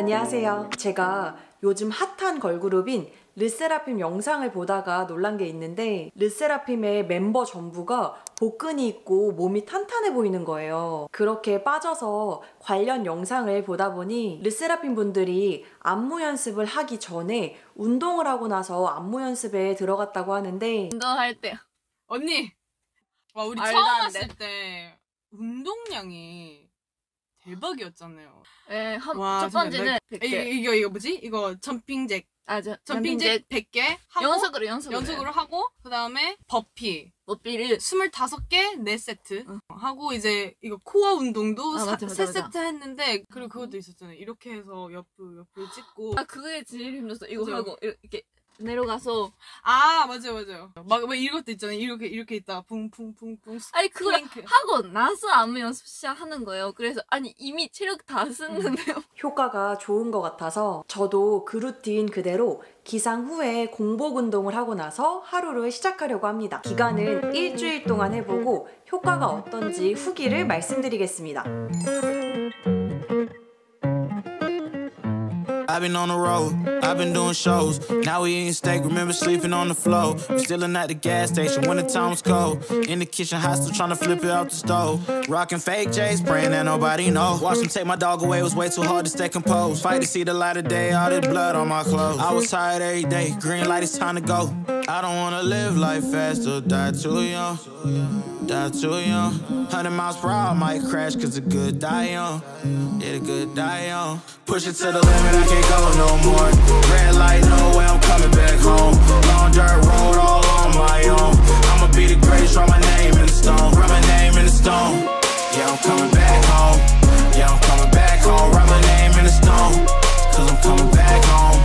안녕하세요. 제가 요즘 핫한 걸그룹인 르세라핌 영상을 보다가 놀란 게 있는데 르세라핌의 멤버 전부가 복근이 있고 몸이 탄탄해 보이는 거예요. 그렇게 빠져서 관련 영상을 보다 보니 르세라핌 분들이 안무 연습을 하기 전에 운동을 하고 나서 안무 연습에 들어갔다고 하는데 운동할 때 언니! 와 우리 말도 처음 안 돼. 왔을 때 운동량이 대박이었잖아요. 네, 와, 첫 번째는 100개. 이거 뭐지? 이거 점핑잭 100개 하고 연속으로 하고 그 다음에 버피를 25개 4세트 하고 이제 이거 코어 운동도 맞아. 3세트 했는데 그리고 그것도 있었잖아요. 이렇게 해서 옆을 찍고 그게 제일 힘들었어. 이거 맞아요. 하고 이렇게 내려가서 맞아요. 막 이것도 있잖아요. 이렇게 있다가 붕붕붕붕 아니 그걸 플랭크. 하고 나서 안무 연습 시작하는 거예요. 그래서 이미 체력 다 썼는데요. 효과가 좋은 것 같아서 저도 그 루틴 그대로 기상 후에 공복 운동을 하고 나서 하루를 시작하려고 합니다. 기간은 일주일 동안 해보고 효과가 어떤지 후기를 말씀드리겠습니다. I've been on the road, I've been doing shows. Now we eating steak, remember sleeping on the floor. We stealing at the gas station when the time was cold. In the kitchen, hot still trying to flip it out the stove. Rocking fake J's, praying that nobody know. Watch them take my dog away, it was way too hard to stay composed. Fight to see the light of day, all this blood on my clothes. I was tired every day, green light, it's time to go. I don't wanna live life fast or die too young. Die too young. 100 miles per hour, I might crash cause the good die young. Yeah, the good die young. Push it to the limit, I can't go no more. Red light, no way, I'm coming back home. Long dirt road, all on my own. I'ma be the greatest, write my name in the stone. Write my name in the stone. Yeah, I'm coming back home. Yeah, I'm coming back home. Write my name in the stone. Cause I'm coming back home.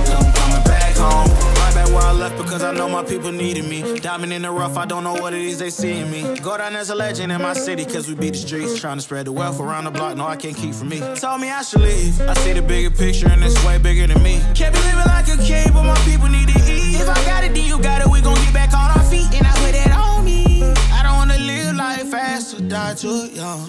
Cause I'm coming back home. Right back where I left because I know my people needed me. Diamond in the rough, I don't know what it is they see in me. Go down as a legend in my city cause we beat the streets. Trying to spread the wealth around the block, no I can't keep from me. Told me I should leave. I see the bigger picture and it's way bigger than me. Can't be living like a king, but my people need to eat. If I got it, then you got it, we gon' get back on our feet. And I put it on me. I don't wanna live life fast or die too young.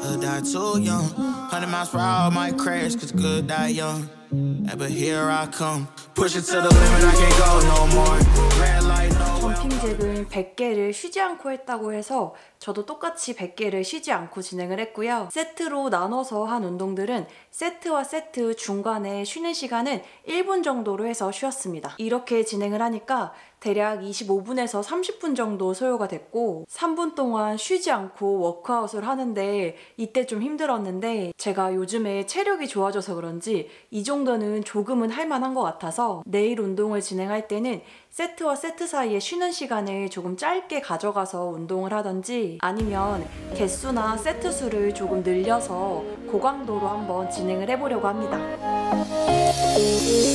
Or die too young. 100 miles per hour might crash cause good die young. Yeah, but here I come. Push it to the limit, I can't go no more. Red light, no way. 점핑잭은 100개를 쉬지 않고 했다고 해서 저도 똑같이 100개를 쉬지 않고 진행을 했고요. 세트로 나눠서 한 운동들은 세트와 세트 중간에 쉬는 시간은 1분 정도로 해서 쉬었습니다. 이렇게 진행을 하니까 대략 25분에서 30분 정도 소요가 됐고 3분 동안 쉬지 않고 워크아웃을 하는데 이때 좀 힘들었는데 제가 요즘에 체력이 좋아져서 그런지 이 정도는 조금은 할만한 것 같아서 내일 운동을 진행할 때는 세트와 세트 사이에 쉬는 시간을 조금 짧게 가져가서 운동을 하던지 아니면 개수나 세트 수를 조금 늘려서 고강도로 한번 진행을 해보려고 합니다.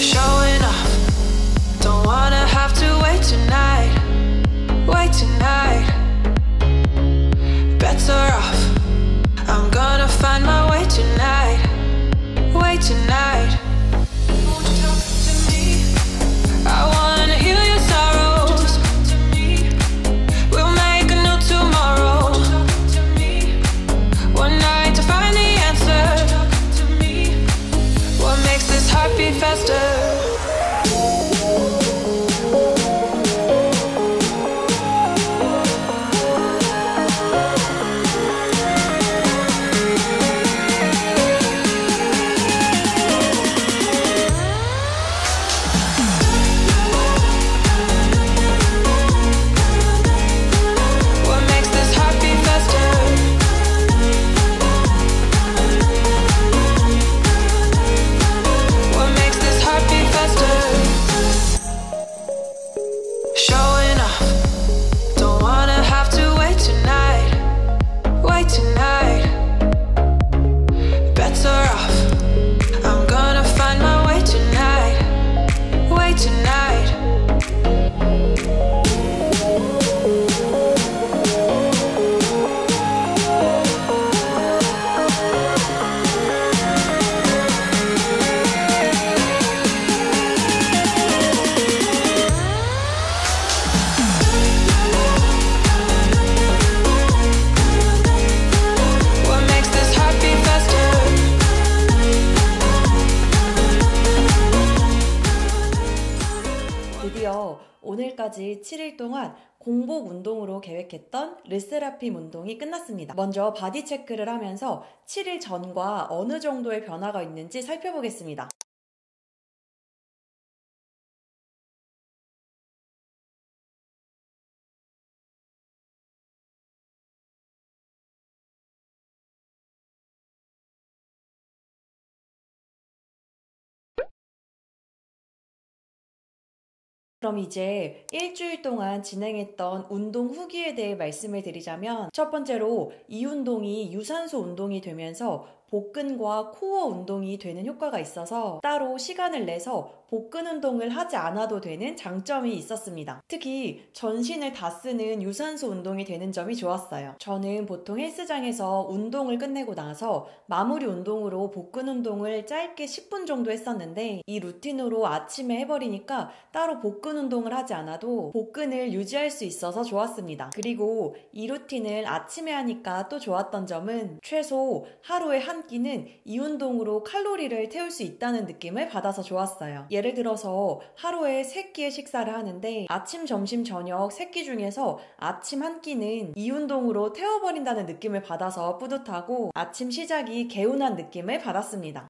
Showing up, don't wanna have to wait tonight. Better off, I'm gonna find my way tonight. Wait tonight. Won't you talk to me? I wanna heal your sorrows. We'll make a new tomorrow. One night to find the answer. What makes this heart beat faster? 오늘까지 7일 동안 공복 운동으로 계획했던 르세라핌 운동이 끝났습니다. 먼저 바디 체크를 하면서 7일 전과 어느 정도의 변화가 있는지 살펴보겠습니다. 그럼 이제 일주일 동안 진행했던 운동 후기에 대해 말씀을 드리자면, 첫 번째로 이 운동이 유산소 운동이 되면서 복근과 코어 운동이 되는 효과가 있어서 따로 시간을 내서 복근 운동을 하지 않아도 되는 장점이 있었습니다. 특히 전신을 다 쓰는 유산소 운동이 되는 점이 좋았어요. 저는 보통 헬스장에서 운동을 끝내고 나서 마무리 운동으로 복근 운동을 짧게 10분 정도 했었는데, 이 루틴으로 아침에 해버리니까 따로 복근 운동을 하지 않아도 복근을 유지할 수 있어서 좋았습니다. 그리고 이 루틴을 아침에 하니까 또 좋았던 점은 최소 하루에 한 끼는 이 운동으로 칼로리를 태울 수 있다는 느낌을 받아서 좋았어요. 예를 들어서 하루에 3끼의 식사를 하는데 아침, 점심, 저녁 3끼 중에서 아침 한 끼는 이 운동으로 태워버린다는 느낌을 받아서 뿌듯하고 아침 시작이 개운한 느낌을 받았습니다.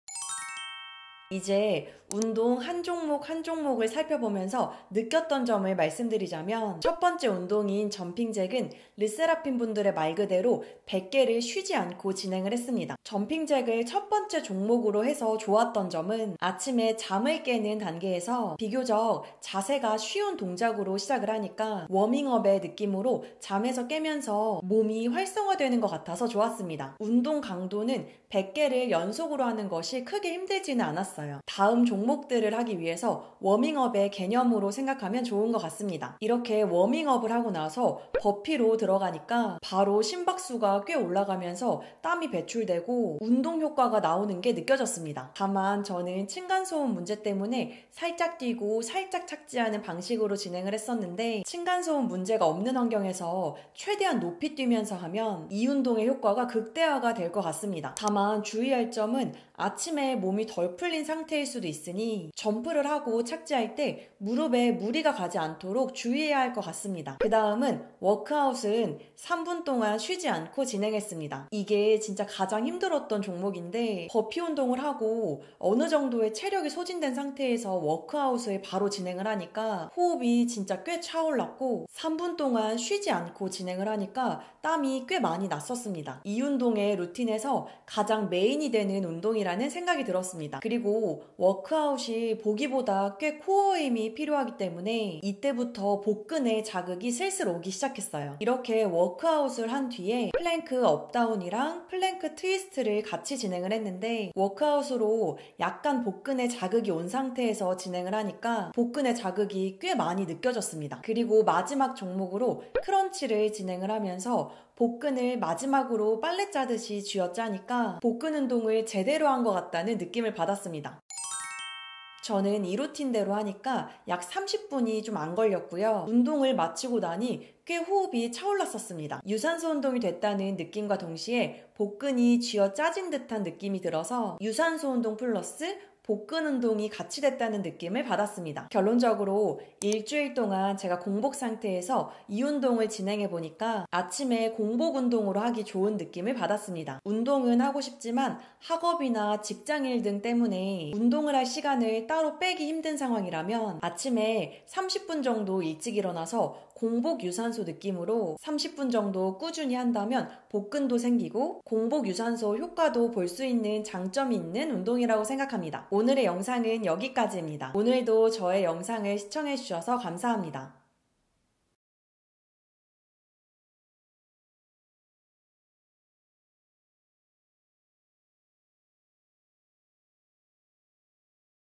이제 운동 한 종목 한 종목을 살펴보면서 느꼈던 점을 말씀드리자면, 첫 번째 운동인 점핑잭은 르세라핌 분들의 말 그대로 100개를 쉬지 않고 진행을 했습니다. 점핑잭을 첫 번째 종목으로 해서 좋았던 점은 아침에 잠을 깨는 단계에서 비교적 자세가 쉬운 동작으로 시작을 하니까 워밍업의 느낌으로 잠에서 깨면서 몸이 활성화되는 것 같아서 좋았습니다. 운동 강도는 100개를 연속으로 하는 것이 크게 힘들지는 않았어요. 다음 종목들을 하기 위해서 워밍업의 개념으로 생각하면 좋은 것 같습니다. 이렇게 워밍업을 하고 나서 버피로 들어가니까 바로 심박수가 꽤 올라가면서 땀이 배출되고 운동 효과가 나오는 게 느껴졌습니다. 다만 저는 층간소음 문제 때문에 살짝 뛰고 살짝 착지하는 방식으로 진행을 했었는데, 층간소음 문제가 없는 환경에서 최대한 높이 뛰면서 하면 이 운동의 효과가 극대화가 될 것 같습니다. 다만 주의할 점은 아침에 몸이 덜 풀린 상태일 수도 있으니 점프를 하고 착지할 때 무릎에 무리가 가지 않도록 주의해야 할 것 같습니다. 그 다음은 워크아웃은 3분 동안 쉬지 않고 진행했습니다. 이게 진짜 가장 힘들었던 종목인데, 버피 운동을 하고 어느 정도의 체력이 소진된 상태에서 워크아웃을 바로 진행을 하니까 호흡이 진짜 꽤 차올랐고 3분 동안 쉬지 않고 진행을 하니까 땀이 꽤 많이 났었습니다. 이 운동의 루틴에서 가장 메인이 되는 운동이라는 생각이 들었습니다. 그리고 워크아웃이 보기보다 꽤 코어 힘이 필요하기 때문에 이때부터 복근에 자극이 슬슬 오기 시작했어요. 이렇게 워크아웃을 한 뒤에 플랭크 업다운이랑 플랭크 트위스트를 같이 진행을 했는데, 워크아웃으로 약간 복근에 자극이 온 상태에서 진행을 하니까 복근에 자극이 꽤 많이 느껴졌습니다. 그리고 마지막 종목으로 크런치를 진행을 하면서 복근을 마지막으로 빨래 짜듯이 쥐어짜니까 복근 운동을 제대로 한 것 같다는 느낌을 받았습니다. 저는 이 루틴대로 하니까 약 30분이 좀 안 걸렸고요. 운동을 마치고 나니 꽤 호흡이 차올랐었습니다. 유산소 운동이 됐다는 느낌과 동시에 복근이 쥐어 짜진 듯한 느낌이 들어서 유산소 운동 플러스 복근 운동이 같이 됐다는 느낌을 받았습니다. 결론적으로 일주일 동안 제가 공복 상태에서 이 운동을 진행해 보니까 아침에 공복 운동으로 하기 좋은 느낌을 받았습니다. 운동은 하고 싶지만 학업이나 직장일 등 때문에 운동을 할 시간을 따로 빼기 힘든 상황이라면 아침에 30분 정도 일찍 일어나서 공복 유산소 느낌으로 30분 정도 꾸준히 한다면 복근도 생기고 공복 유산소 효과도 볼 수 있는 장점이 있는 운동이라고 생각합니다. 오늘의 영상은 여기까지입니다. 오늘도 저의 영상을 시청해주셔서 감사합니다.